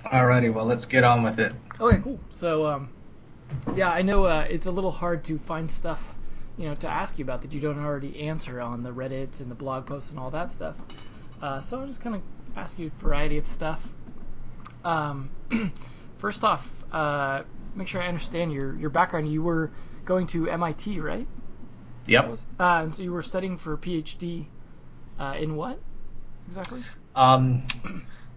Alrighty, well, let's get on with it. Okay, cool. Yeah, I know it's a little hard to find stuff, to ask you about that you don't already answer on the Reddits and the blog posts and all that stuff. So I'll just kind of ask you a variety of stuff. Um, First off, make sure I understand your background. You were going to MIT, right? Yep. And so you were studying for a PhD in what exactly? Um,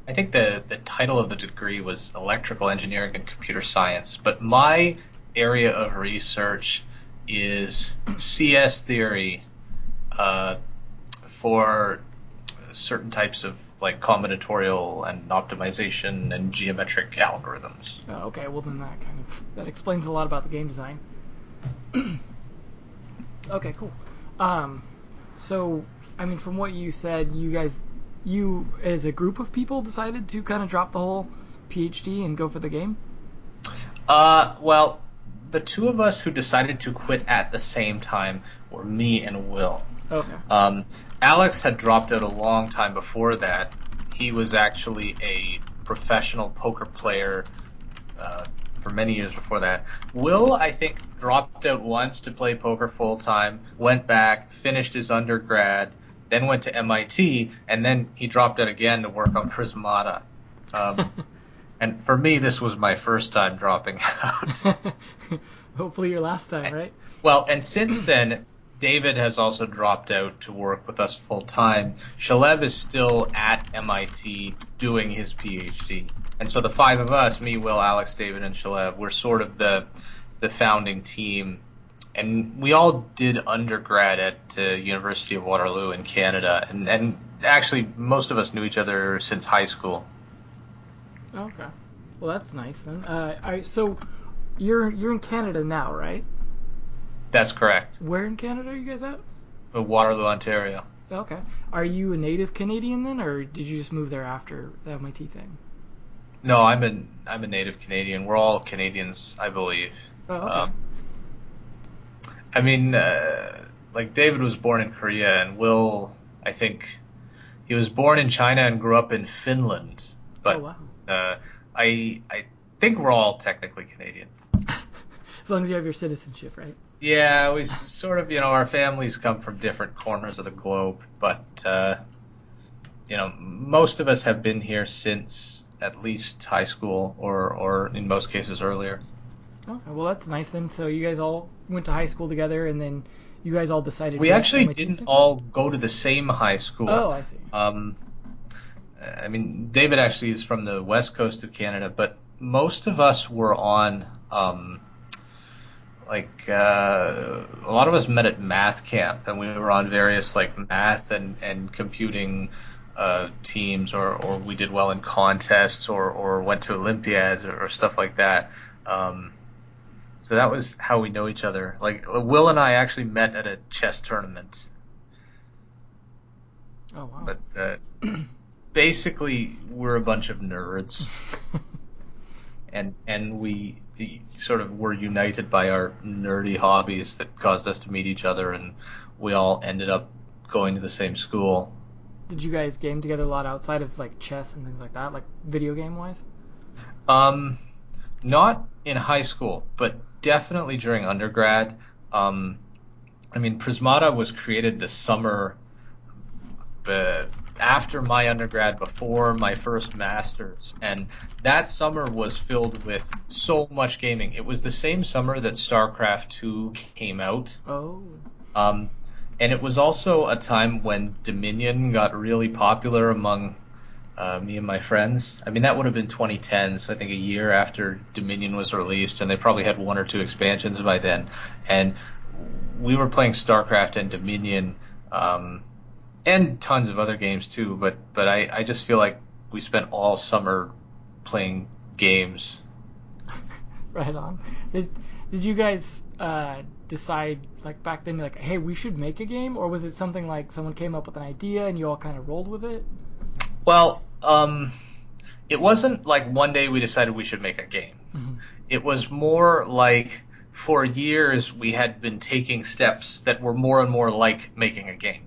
I think the title of the degree was Electrical Engineering and Computer Science, but my area of research is CS theory uh, for certain types of like combinatorial and optimization and geometric algorithms. Okay, well then that explains a lot about the game design. Okay, cool. Um, so, I mean, from what you said, you as a group of people decided to kind of drop the whole PhD and go for the game. Well, the two of us who decided to quit at the same time were me and Will. Okay. Um, Alex had dropped out a long time before that. He was actually a professional poker player for many years before that. Will, I think, dropped out once to play poker full time, went back, finished his undergrad, then went to MIT, and then he dropped out again to work on Prismata. Um, and for me, this was my first time dropping out. Hopefully your last time, right? Well, and since then, David has also dropped out to work with us full time. Shalev is still at MIT doing his PhD. And so the five of us, me, Will, Alex, David, and Shalev, we're sort of the founding team. And we all did undergrad at University of Waterloo in Canada. And actually, most of us knew each other since high school. Okay. Well, that's nice then. So you're in Canada now, right? That's correct. Where in Canada are you guys at? Waterloo, Ontario. Okay. Are you a native Canadian then, or did you just move there after the MIT thing? No, I'm a native Canadian. We're all Canadians, I believe. Oh, okay. Um, I mean, like David was born in Korea, and Will, I think, he was born in China and grew up in Finland. Oh, But wow. uh, I think we're all technically Canadians. As long as you have your citizenship, right? Yeah, we sort of, our families come from different corners of the globe, but most of us have been here since at least high school, or in most cases earlier. Okay, well that's nice then. So you guys all went to high school together, and then you guys all decided to We go to actually MIT didn't thing? all go to the same high Oh, school. I see. Um, I mean, David actually is from the west coast of Canada, but most of us were on, a lot of us met at math camp, and we were on various like math and computing teams, or we did well in contests, or went to Olympiads or stuff like that. Um, so that was how we know each other. Like Will and I actually met at a chess tournament, Oh, wow. but basically we're a bunch of nerds, and we sort of were united by our nerdy hobbies that caused us to meet each other, and we all ended up going to the same school. Did you guys game together a lot outside of like chess and things like that, like video game wise? Um, Not in high school, but definitely during undergrad. Um, I mean, Prismata was created the summer after my undergrad, before my first master's, and that summer was filled with so much gaming. It was the same summer that StarCraft 2 came out. Oh. Um, and it was also a time when Dominion got really popular among me and my friends. I mean, that would have been 2010, so I think a year after Dominion was released, and they probably had one or two expansions by then. And we were playing StarCraft and Dominion, and tons of other games too. But I just feel like we spent all summer playing games. Right on. Did did you guys decide like back then like, hey, we should make a game, or was it something like someone came up with an idea and you all kind of rolled with it? Well, it wasn't like one day we decided we should make a game. Hmm. It was more like for years we had been taking steps that were more and more like making a game.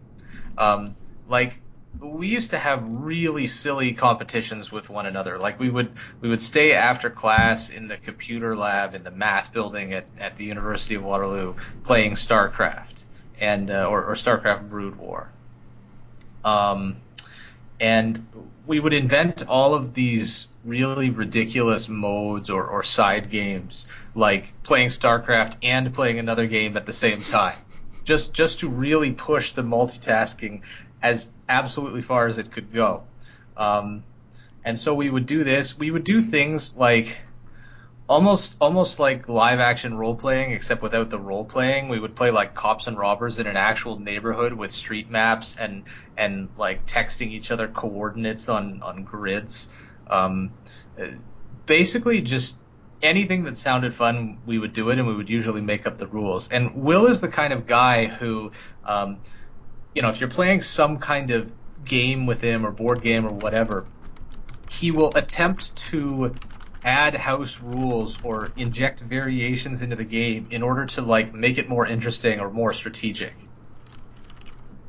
Like we used to have really silly competitions with one another. Like we would stay after class in the computer lab in the math building at the University of Waterloo playing StarCraft and or StarCraft Brood War. Um, and we would invent all of these really ridiculous modes or side games, like playing StarCraft and playing another game at the same time, just to really push the multitasking as absolutely far as it could go. Um, and so we would do this. We would do things like almost like live action role playing, except without the role playing. We would play like cops and robbers in an actual neighborhood with street maps and like texting each other coordinates on grids. Um, uh, Basically, just anything that sounded fun, we would do it, and we would usually make up the rules. And Will is the kind of guy who, um, if you're playing some kind of game with him or board game or whatever, he will attempt to add house rules or inject variations into the game in order to like make it more interesting or more strategic.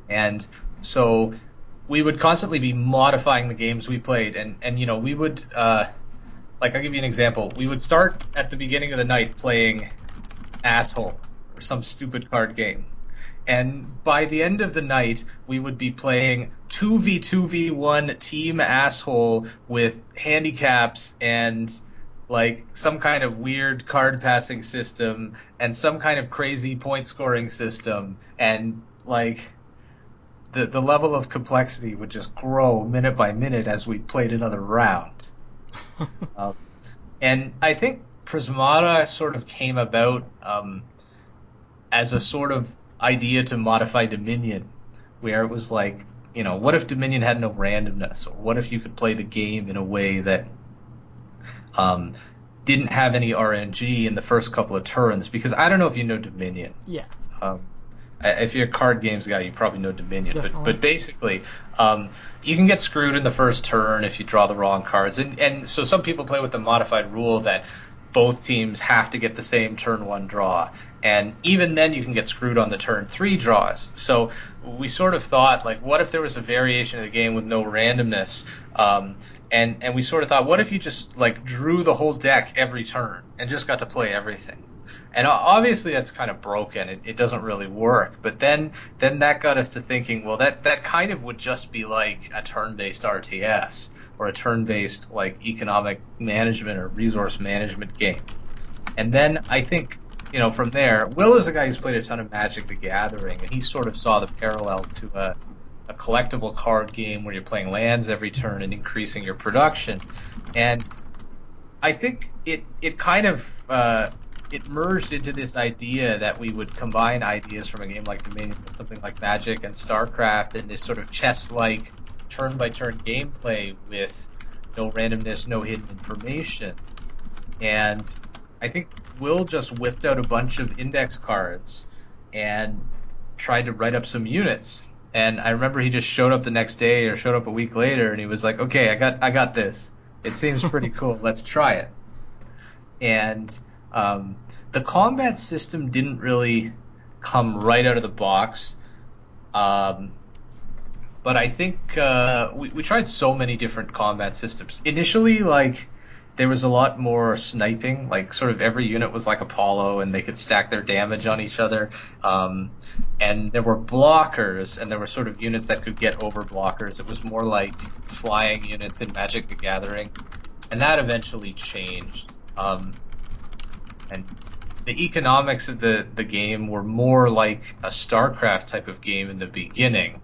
And so we would constantly be modifying the games we played, and we would like I'll give you an example. We would start at the beginning of the night playing Asshole or some stupid card game. And by the end of the night, we would be playing 2v2v1 Team Asshole with handicaps and like some kind of weird card passing system and some kind of crazy point scoring system. And like the level of complexity would just grow minute by minute as we played another round. Um, and I think Prismata sort of came about as a sort of idea to modify Dominion, where it was like, what if Dominion had no randomness, or what if you could play the game in a way that um, didn't have any RNG in the first couple of turns? Because I don't know if you know Dominion. Yeah, Um, if you're a card games guy, you probably know Dominion. But definitely. but basically, you can get screwed in the first turn if you draw the wrong cards, and so some people play with the modified rule that both teams have to get the same turn one draw, and even then you can get screwed on the turn three draws. So we sort of thought, like, what if there was a variation of the game with no randomness? And we sort of thought, what if you just like drew the whole deck every turn and just got to play everything? And obviously that's kind of broken. It doesn't really work. But then that got us to thinking, well, that kind of would just be like a turn-based RTS or a turn-based like economic management or resource management game. And then I think, from there, Will is a guy who's played a ton of Magic the Gathering, and he sort of saw the parallel to a collectible card game where you're playing lands every turn and increasing your production. And I think it kind of it merged into this idea that we would combine ideas from a game like Dominion with something like Magic and StarCraft and this sort of chess-like turn-by-turn gameplay with no randomness, no hidden information. And I think Will just whipped out a bunch of index cards and tried to write up some units. And I remember he just showed up the next day or showed up a week later, and he was like, "Okay, I got this. It seems pretty cool. Let's try it." And the combat system didn't really come right out of the box. Um, but I think we tried so many different combat systems. Initially, like, there was a lot more sniping. Like, sort of every unit was like Apollo, and they could stack their damage on each other. And there were blockers, and there were sort of units that could get over blockers. It was more like flying units in Magic the Gathering. And that eventually changed. And the economics of the game were more like a StarCraft type of game in the beginning,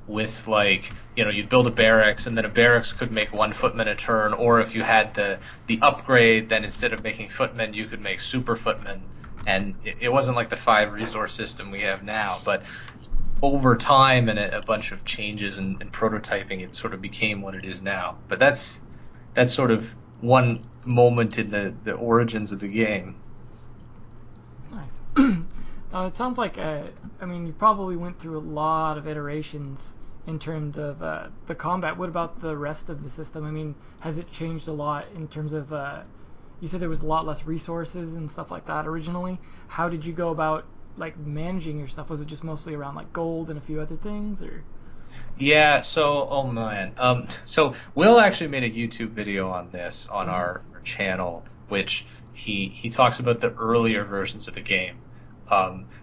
with like, you'd build a barracks, and then a barracks could make one footman a turn, or if you had the upgrade, then instead of making footmen, you could make super footmen. And it wasn't like the 5 resource system we have now, but over time and a bunch of changes and prototyping, it sort of became what it is now. But that's sort of one moment in the origins of the game. Nice. It sounds like, you probably went through a lot of iterations in terms of the combat. What about the rest of the system? Has it changed a lot in terms of, you said there was a lot less resources and stuff like that originally. How did you go about, like, managing your stuff? Was it just mostly around, like, gold and a few other things, or? Yeah, so oh man. So Will actually made a YouTube video on this on our channel, which he talks about the earlier versions of the game.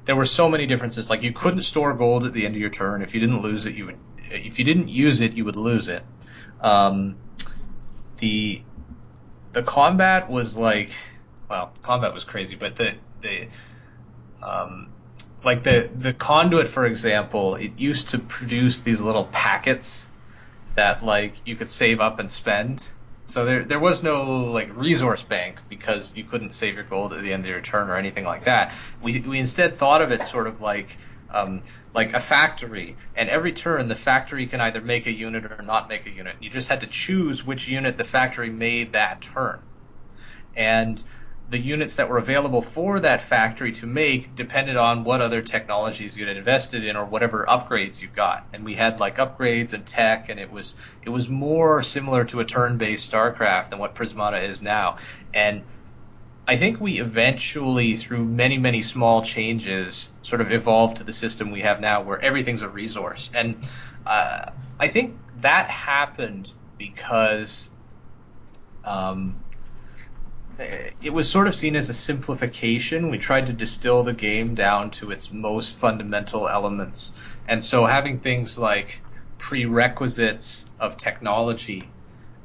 There were so many differences. Like you couldn't store gold at the end of your turn. If you didn't lose it, you would. If you didn't use it, you would lose it. Um, the the combat was like, well, combat was crazy, but the um, like the conduit, for example, it used to produce these little packets that like you could save up and spend. So there was no like resource bank because you couldn't save your gold at the end of your turn or anything like that. We instead thought of it sort of like a factory, and every turn the factory can either make a unit or not make a unit. You just had to choose which unit the factory made that turn, and the units that were available for that factory to make depended on what other technologies you'd invested in or whatever upgrades you got. And we had like upgrades and tech, and it was more similar to a turn-based StarCraft than what Prismata is now. And I think we eventually, through many, many small changes, sort of evolved to the system we have now where everything's a resource. And I think that happened because it was sort of seen as a simplification. We tried to distill the game down to its most fundamental elements. And so having things like prerequisites of technology,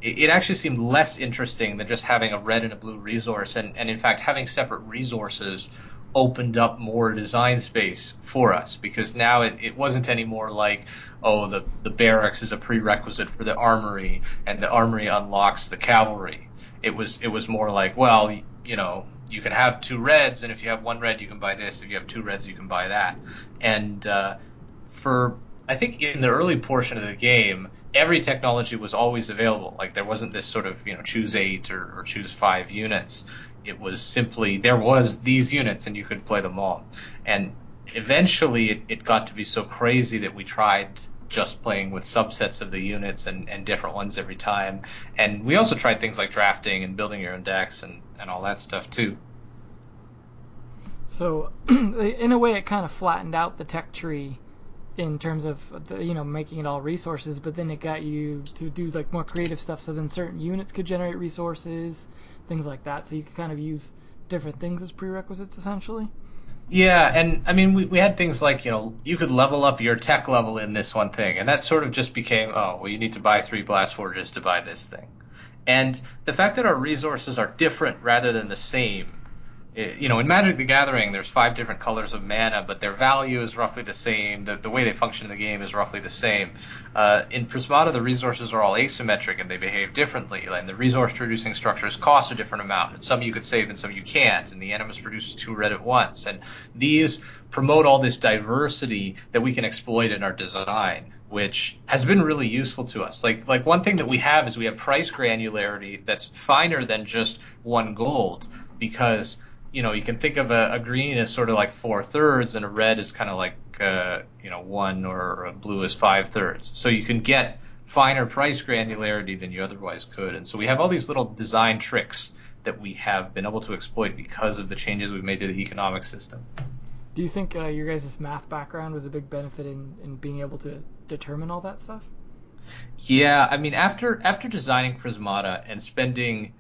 it actually seemed less interesting than just having a red and a blue resource. And in fact, having separate resources opened up more design space for us because now it wasn't anymore like, oh, the barracks is a prerequisite for the armory and the armory unlocks the cavalry. It was more like, well, you can have two reds, and if you have one red, you can buy this. If you have two reds, you can buy that. And for I think in the early portion of the game, every technology was always available. Like there wasn't this sort of choose 8 or choose 5 units. It was simply there was these units, and you could play them all. And eventually, it got to be so crazy that we tried just playing with subsets of the units and different ones every time. And we also tried things like drafting and building your own decks and all that stuff too. So, in a way, it kind of flattened out the tech tree in terms of making it all resources, but then it got you to do like more creative stuff. So then certain units could generate resources, things like that. So you could kind of use different things as prerequisites, essentially. Yeah, and I mean, we had things like, you could level up your tech level in this one thing, and that sort of just became, oh, well, you need to buy 3 blast forges to buy this thing. And the fact that our resources are different rather than the same, in Magic the Gathering, there's 5 different colors of mana, but their value is roughly the same. The way they function in the game is roughly the same. In Prismata, the resources are all asymmetric and they behave differently. And the resource-producing structures cost a different amount. And some you could save and some you can't. And the Animus produces 2 red at once. And these promote all this diversity that we can exploit in our design, which has been really useful to us. Like one thing that we have is we have price granularity that's finer than just 1 gold because you can think of a green as sort of like 4/3 and a red is kind of like, 1 or a blue is 5/3. So you can get finer price granularity than you otherwise could. And so we have all these little design tricks that we have been able to exploit because of the changes we've made to the economic system. Do you think your guys' math background was a big benefit in being able to determine all that stuff? Yeah, I mean, after designing Prismata and spending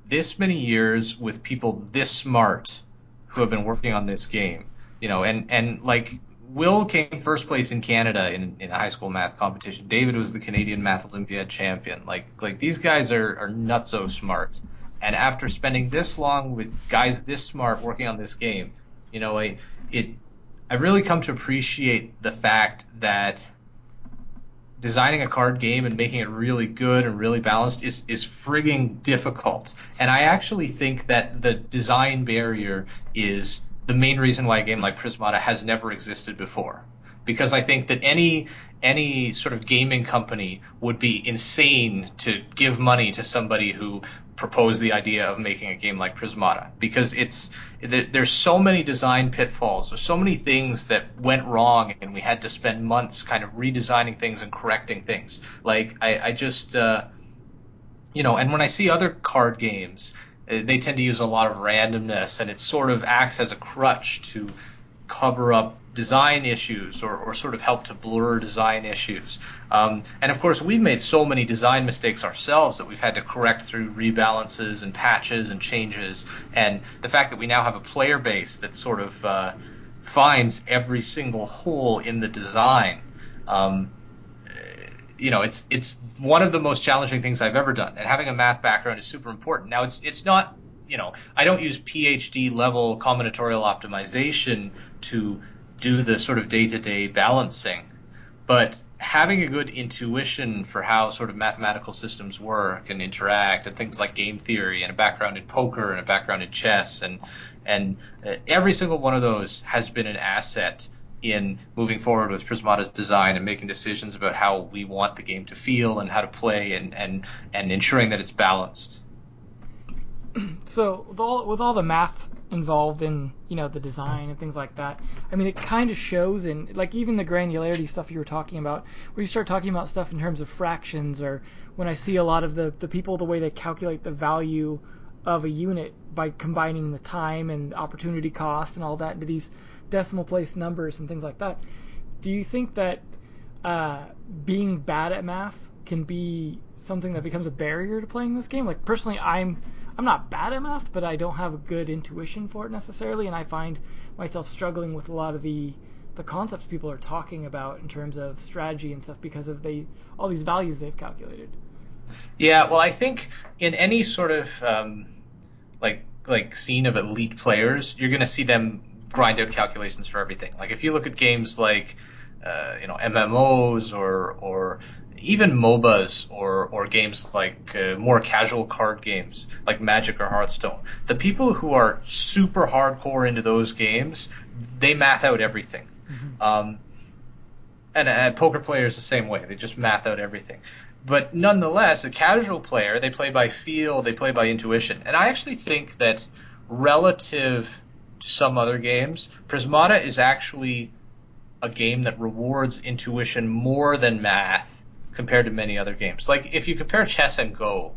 this many years with people this smart who have been working on this game, and like Will came first place in Canada in a high school math competition. David was the Canadian Math Olympiad champion. Like these guys are nutso smart. And after spending this long with guys this smart working on this game, I've really come to appreciate the fact that designing a card game and making it really good and really balanced is frigging difficult. And I actually think that the design barrier is the main reason why a game like Prismata has never existed before. Because I think that any sort of gaming company would be insane to give money to somebody who proposed the idea of making a game like Prismata, because there's so many design pitfalls, there's so many things that went wrong, and we had to spend months kind of redesigning things and correcting things. Like I just and when I see other card games, they tend to use a lot of randomness, and it sort of acts as a crutch to cover up design issues or sort of help to blur design issues. And of course, we've made so many design mistakes ourselves that we've had to correct through rebalances and patches and changes. And the fact that we now have a player base that sort of finds every single hole in the design, it's one of the most challenging things I've ever done. And having a math background is super important. Now, it's not, I don't use PhD level combinatorial optimization to do the sort of day-to-day balancing, but having a good intuition for how sort of mathematical systems work and interact, and things like game theory, and a background in poker and a background in chess, and every single one of those has been an asset in moving forward with Prismata's design and making decisions about how we want the game to feel and how to play, and ensuring that it's balanced. So with all the math involved in the design and things like that, I mean, it kind of shows in, like, even the granularity stuff you were talking about, where you start talking about stuff in terms of fractions, or when I see a lot of the people, the way they calculate the value of a unit by combining the time and opportunity cost and all that into these decimal place numbers and things like that. Do you think that being bad at math can be something that becomes a barrier to playing this game? Like, personally, I'm not bad at math, but I don't have a good intuition for it necessarily, and I find myself struggling with a lot of the concepts people are talking about in terms of strategy and stuff because of all these values they've calculated. Yeah, well, I think in any sort of like scene of elite players, you're going to see them grind out calculations for everything. Like, if you look at games like MMOs or even MOBAs or games like more casual card games like Magic or Hearthstone, the people who are super hardcore into those games, they math out everything. Mm-hmm. And poker players the same way. They just math out everything. But nonetheless, a casual player, they play by feel, they play by intuition. And I actually think that relative to some other games, Prismata is actually a game that rewards intuition more than math compared to many other games. Like, if you compare chess and Go,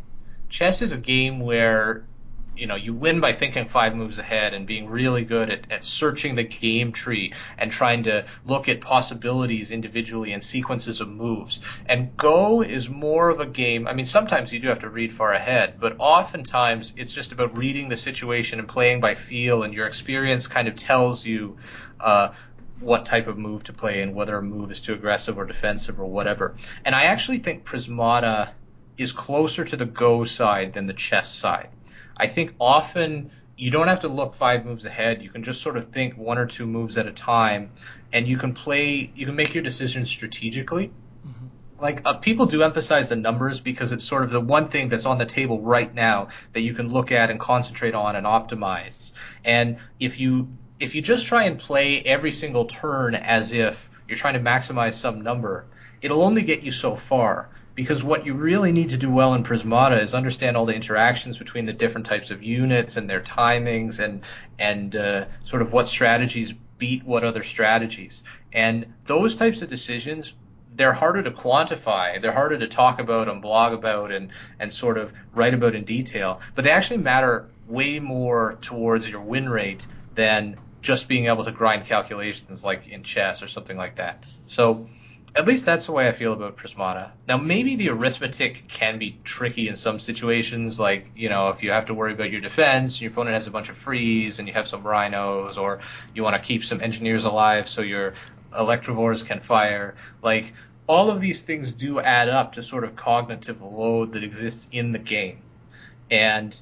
chess is a game where you win by thinking 5 moves ahead and being really good at searching the game tree and trying to look at possibilities individually and sequences of moves. And Go is more of a game, I mean, sometimes you do have to read far ahead, but oftentimes it's just about reading the situation and playing by feel, and your experience kind of tells you what type of move to play and whether a move is too aggressive or defensive or whatever. And I actually think Prismata is closer to the Go side than the chess side. I think often you don't have to look 5 moves ahead. You can just sort of think 1 or 2 moves at a time, and you can make your decisions strategically. Mm-hmm. Like, people do emphasize the numbers because it's sort of the one thing that's on the table right now that you can look at and concentrate on and optimize. And if you just try and play every single turn as if you're trying to maximize some number, it'll only get you so far. Because what you really need to do well in Prismata is understand all the interactions between the different types of units and their timings and sort of what strategies beat what other strategies. And those types of decisions, they're harder to quantify. They're harder to talk about and blog about and sort of write about in detail. But they actually matter way more towards your win rate than just being able to grind calculations like in chess or something like that. So at least that's the way I feel about Prismata. Now, maybe the arithmetic can be tricky in some situations, like, if you have to worry about your defense, your opponent has a bunch of frees, and you have some rhinos, or you want to keep some engineers alive so your electrovores can fire. Like, all of these things do add up to sort of cognitive load that exists in the game. And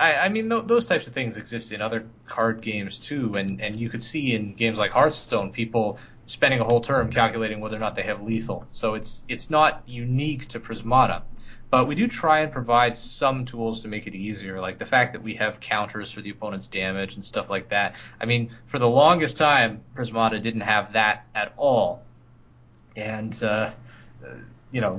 I mean, those types of things exist in other card games too, and you could see in games like Hearthstone, people spending a whole term calculating whether or not they have lethal. So it's not unique to Prismata, but we do try and provide some tools to make it easier, like the fact that we have counters for the opponent's damage and stuff like that. I mean, for the longest time, Prismata didn't have that at all, and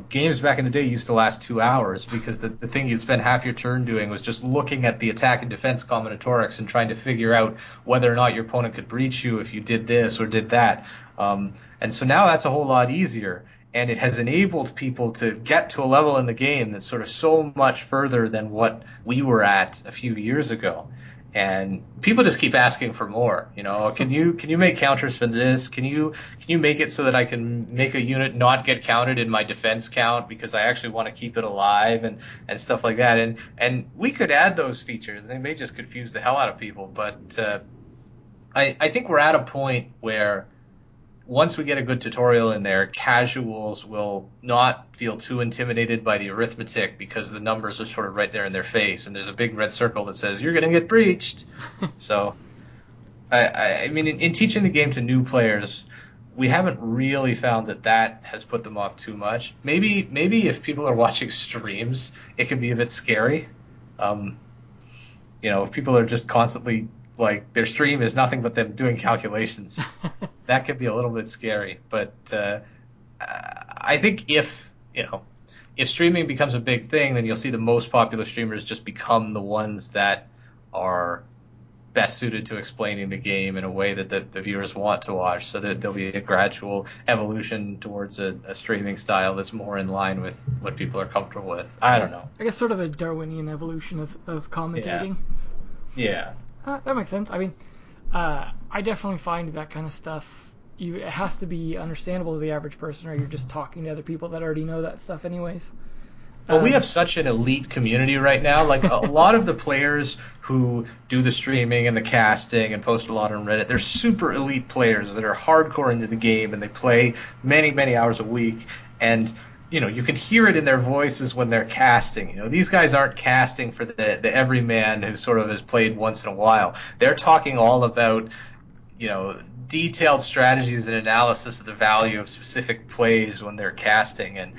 games back in the day used to last 2 hours because the thing you'd spend half your turn doing was just looking at the attack and defense combinatorics and trying to figure out whether or not your opponent could breach you if you did this or did that. And so now that's a whole lot easier, and it has enabled people to get to a level in the game that's sort of so much further than what we were at a few years ago. And people just keep asking for more. Can you make counters for this? Can you make it so that I can make a unit not get counted in my defense count because I actually want to keep it alive and stuff like that. And we could add those features. They may just confuse the hell out of people, but I think we're at a point where once we get a good tutorial in there, casuals will not feel too intimidated by the arithmetic because the numbers are sort of right there in their face, and there's a big red circle that says, you're going to get breached. So, I mean, in teaching the game to new players, we haven't really found that has put them off too much. Maybe if people are watching streams, it can be a bit scary. If people are just constantly, like, their stream is nothing but them doing calculations, that could be a little bit scary. But I think if streaming becomes a big thing, then you'll see the most popular streamers just become the ones that are best suited to explaining the game in a way that the viewers want to watch, so that there'll be a gradual evolution towards a streaming style that's more in line with what people are comfortable with. I don't know. I guess sort of a Darwinian evolution of commentating. Yeah. That makes sense. I mean, I definitely find that kind of stuff, it has to be understandable to the average person, or you're just talking to other people that already know that stuff anyways. Well, we have such an elite community right now. Like, a lot of the players who do the streaming and the casting and post a lot on Reddit, they're super elite players that are hardcore into the game, and they play many, many hours a week. And you can hear it in their voices when they're casting. These guys aren't casting for the everyman who sort of has played once in a while. They're talking all about, detailed strategies and analysis of the value of specific plays when they're casting.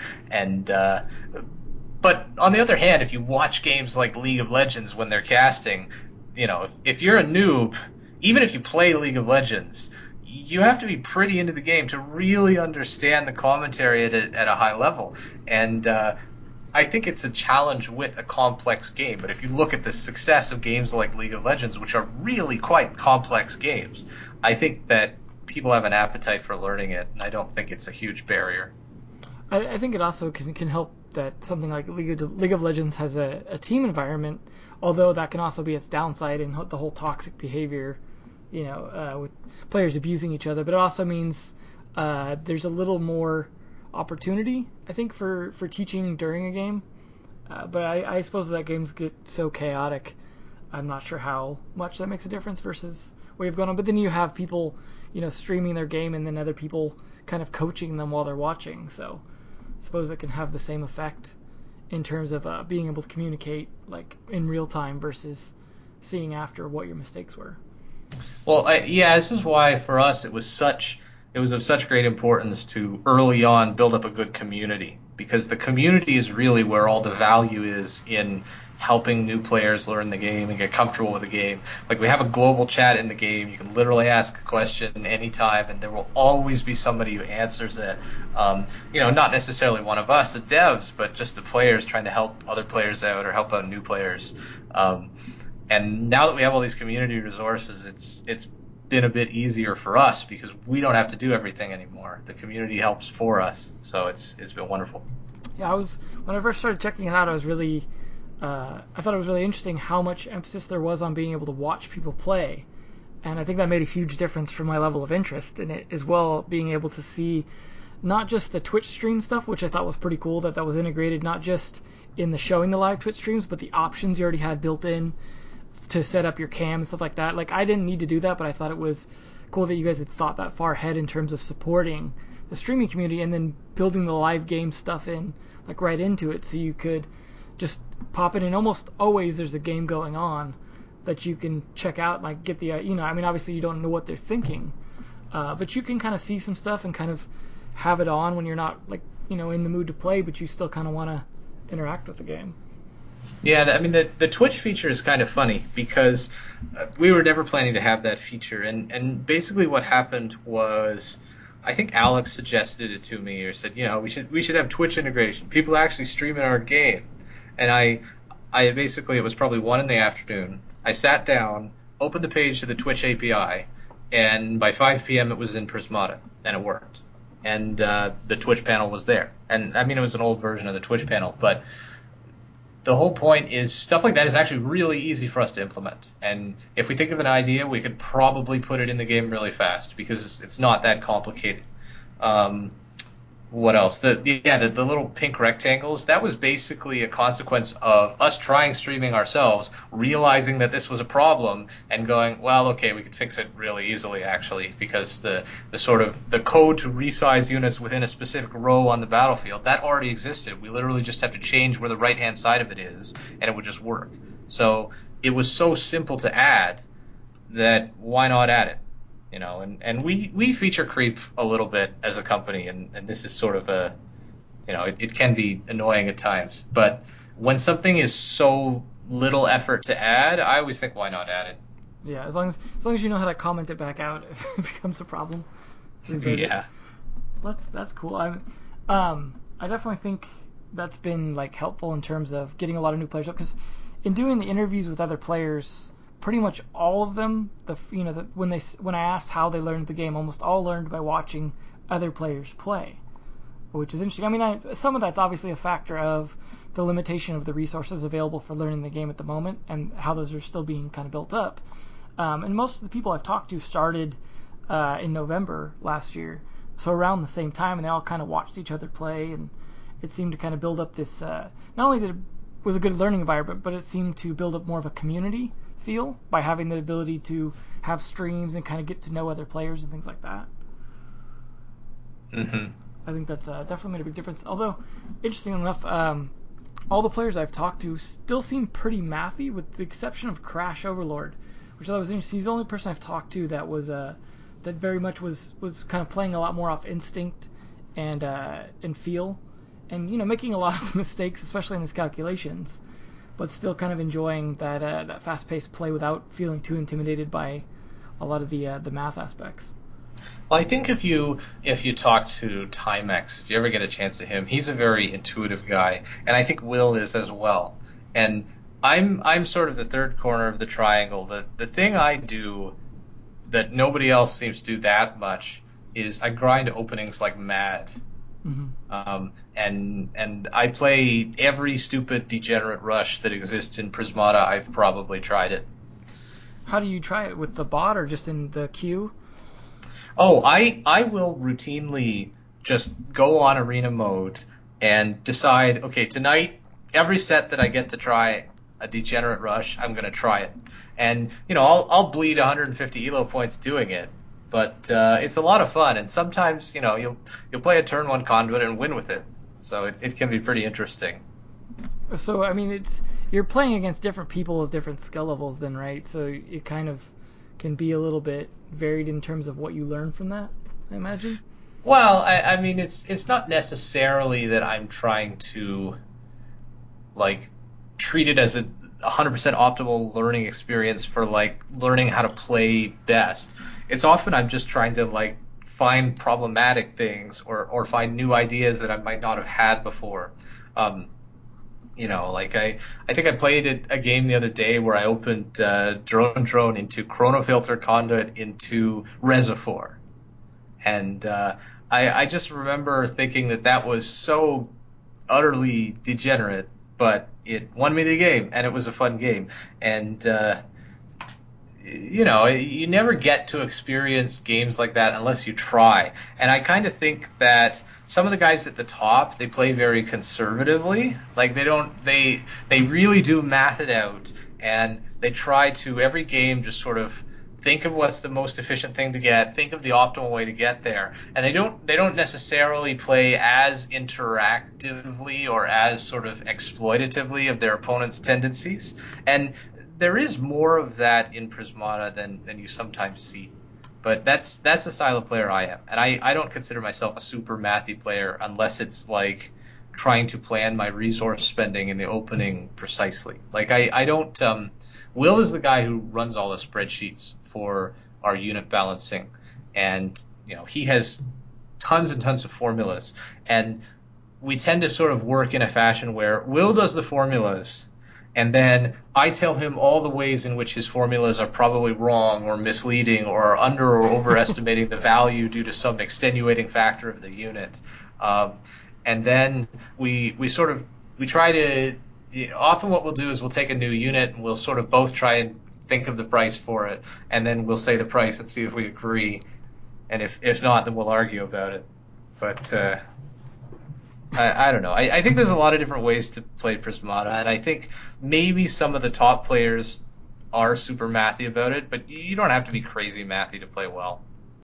But on the other hand, if you watch games like League of Legends when they're casting, if you're a noob, even if you play League of Legends, you have to be pretty into the game to really understand the commentary at a high level. And I think it's a challenge with a complex game. But if you look at the success of games like League of Legends, which are really quite complex games, I think that people have an appetite for learning it, and I don't think it's a huge barrier. I think it also can help that something like League of Legends has a team environment, although that can also be its downside in the whole toxic behavior, with players abusing each other. But it also means there's a little more opportunity, I think, for teaching during a game. But I suppose that games get so chaotic, I'm not sure how much that makes a difference versus what you've gone on. But then you have people, streaming their game, and then other people kind of coaching them while they're watching. So I suppose it can have the same effect in terms of being able to communicate like in real time versus seeing after what your mistakes were. Well, this is why for us it was of such great importance to early on build up a good community, because the community is really where all the value is in helping new players learn the game and get comfortable with the game. Like, we have a global chat in the game. You can literally ask a question anytime, and there will always be somebody who answers it. Not necessarily one of us, the devs, but just the players trying to help other players out or help out new players. And now that we have all these community resources, it's been a bit easier for us because we don't have to do everything anymore. The community helps for us, so it's been wonderful. Yeah, when I first started checking it out, I thought it was really interesting how much emphasis there was on being able to watch people play, and I think that made a huge difference for my level of interest in it as well. Being able to see not just the Twitch stream stuff, which I thought was pretty cool that was integrated not just in the showing the live Twitch streams, but the options you already had built in to set up your cam and stuff like that. Like, I didn't need to do that, but I thought it was cool that you guys had thought that far ahead in terms of supporting the streaming community and then building the live game stuff in, like, right into it, so you could just pop it in. Almost always there's a game going on that you can check out, like, get the, obviously you don't know what they're thinking, but you can kind of see some stuff and kind of have it on when you're not, like, in the mood to play, but you still kind of want to interact with the game. Yeah, I mean, the Twitch feature is kind of funny because we were never planning to have that feature, and basically what happened was, I think Alex suggested it to me, or said, we should have Twitch integration. People actually stream in our game. And I basically, it was probably 1 PM. I sat down, opened the page to the Twitch API, and by 5 p.m. it was in Prismata, and it worked. And the Twitch panel was there. And I mean, it was an old version of the Twitch panel, but the whole point is stuff like that is actually really easy for us to implement. And if we think of an idea, we could probably put it in the game really fast because it's not that complicated. Um, what else? The little pink rectangles, that was basically a consequence of us trying streaming ourselves, realizing that this was a problem, and going, well, okay, we could fix it really easily, actually, because the sort of the code to resize units within a specific row on the battlefield, that already existed. We literally just have to change where the right-hand side of it is, and it would just work. So it was so simple to add that why not add it? And we feature creep a little bit as a company, and this is sort of it can be annoying at times. But when something is so little effort to add, I always think, why not add it? Yeah, as long as you know how to comment it back out, if it becomes a problem. Yeah. That's cool. I definitely think that's been like helpful in terms of getting a lot of new players up, because in doing the interviews with other players, pretty much all of them, when I asked how they learned the game, almost all learned by watching other players play, which is interesting. I mean, some of that's obviously a factor of the limitation of the resources available for learning the game at the moment, and how those are still being kind of built up. And most of the people I've talked to started in November last year, so around the same time, and they all kind of watched each other play, and it seemed to kind of build up this. Not only that it was a good learning environment, but it seemed to build up more of a community feel by having the ability to have streams and kind of get to know other players and things like that. Mm-hmm. I think that's definitely made a big difference. Although, interesting enough, all the players I've talked to still seem pretty mathy, with the exception of Crash Overlord, which I thought was interesting. He's the only person I've talked to that was that very much was kind of playing a lot more off instinct and feel, and making a lot of mistakes, especially in his calculations, but still kind of enjoying that fast-paced play without feeling too intimidated by a lot of the math aspects. Well, I think if you talk to Timex, if you ever get a chance to him, he's a very intuitive guy, and I think Will is as well. And I'm sort of the third corner of the triangle. The thing I do that nobody else seems to do that much is I grind openings like mad. Mm-hmm. And I play every stupid degenerate rush that exists in Prismata. I've probably tried it. How do you try it? With the bot or just in the queue? Oh, I will routinely just go on arena mode and decide, okay, tonight, every set that I get to try a degenerate rush, I'm going to try it. And, I'll bleed 150 elo points doing it. But it's a lot of fun, and sometimes you'll play a turn 1 conduit and win with it, so it can be pretty interesting. So I mean, you're playing against different people of different skill levels, then, right? So it kind of can be a little bit varied in terms of what you learn from that, I imagine. Well, I mean, it's not necessarily that I'm trying to treat it as a 100% optimal learning experience for learning how to play best. It's often I'm just trying to find problematic things or find new ideas that I might not have had before. I think I played a game the other day where I opened drone into chronofilter conduit into Reservoir, and I just remember thinking that was so utterly degenerate, but it won me the game, and it was a fun game. And you never get to experience games like that unless you try. And I kind of think that some of the guys at the top, they play very conservatively. They really do math it out, and they try to every game just sort of think of what's the most efficient thing to get, think of the optimal way to get there. And they don't necessarily play as interactively or as sort of exploitatively of their opponent's tendencies. And there is more of that in Prismata than you sometimes see. But that's the style of player I am. And I don't consider myself a super mathy player unless it's trying to plan my resource spending in the opening precisely. I don't Will is the guy who runs all the spreadsheets for our unit balancing, and he has tons and tons of formulas, and we tend to sort of work in a fashion where Will does the formulas, and then I tell him all the ways in which his formulas are probably wrong or misleading or under or overestimating the value due to some extenuating factor of the unit, and then we try to often what we'll do is we'll take a new unit and we'll sort of both try and think of the price for it, and then we'll say the price and see if we agree. And if not, then we'll argue about it. But I don't know. I think there's a lot of different ways to play Prismata, and I think maybe some of the top players are super mathy about it, but you don't have to be crazy mathy to play well.